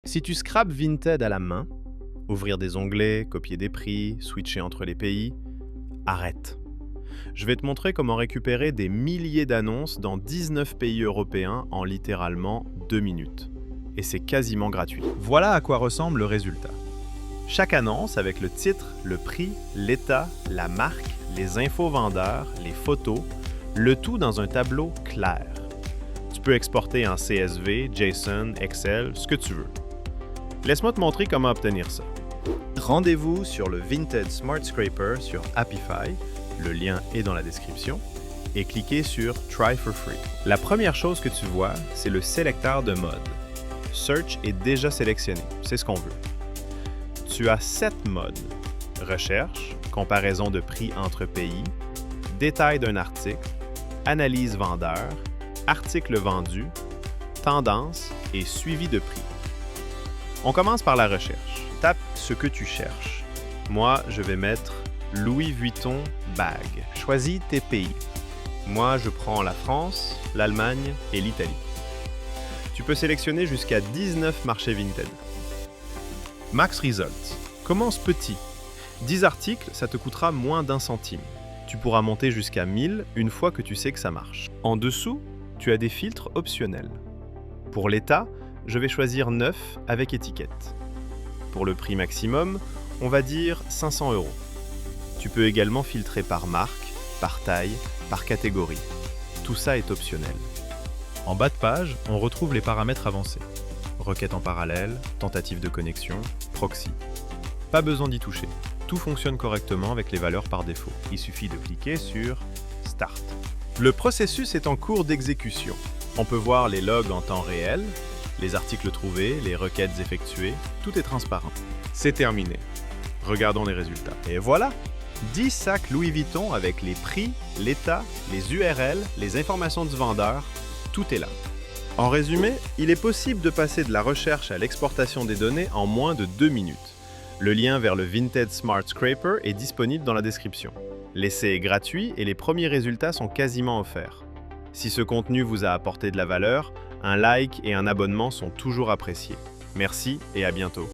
Si tu scrapes Vinted à la main, ouvrir des onglets, copier des prix, switcher entre les pays, arrête. Je vais te montrer comment récupérer des milliers d'annonces dans 19 pays européens en littéralement 2 minutes. Et c'est quasiment gratuit. Voilà à quoi ressemble le résultat. Chaque annonce avec le titre, le prix, l'état, la marque, les infos vendeurs, les photos, le tout dans un tableau clair. Tu peux exporter en CSV, JSON, Excel, ce que tu veux. Laisse-moi te montrer comment obtenir ça. Rendez-vous sur le Vinted Smart Scraper sur Apify, le lien est dans la description, et cliquez sur Try for Free. La première chose que tu vois, c'est le sélecteur de mode. Search est déjà sélectionné, c'est ce qu'on veut. Tu as 7 modes. Recherche, comparaison de prix entre pays, détail d'un article, analyse vendeur, article vendu, tendance et suivi de prix. On commence par la recherche. Tape ce que tu cherches. Moi, je vais mettre Louis Vuitton bague. Choisis tes pays. Moi, je prends la France, l'Allemagne et l'Italie. Tu peux sélectionner jusqu'à 19 marchés Vinted. Max Results. Commence petit. 10 articles, ça te coûtera moins d'1 centime. Tu pourras monter jusqu'à 1000 une fois que tu sais que ça marche. En dessous, tu as des filtres optionnels. Pour l'état, je vais choisir 9 avec étiquette. Pour le prix maximum, on va dire 500 €. Tu peux également filtrer par marque, par taille, par catégorie. Tout ça est optionnel. En bas de page, on retrouve les paramètres avancés. Requête en parallèle, tentative de connexion, proxy. Pas besoin d'y toucher. Tout fonctionne correctement avec les valeurs par défaut. Il suffit de cliquer sur Start. Le processus est en cours d'exécution. On peut voir les logs en temps réel, les articles trouvés, les requêtes effectuées, tout est transparent. C'est terminé. Regardons les résultats. Et voilà! 10 sacs Louis Vuitton avec les prix, l'état, les URL, les informations du vendeur, tout est là. En résumé, il est possible de passer de la recherche à l'exportation des données en moins de 2 minutes. Le lien vers le Vinted Smart Scraper est disponible dans la description. L'essai est gratuit et les premiers résultats sont quasiment offerts. Si ce contenu vous a apporté de la valeur, un like et un abonnement sont toujours appréciés. Merci et à bientôt.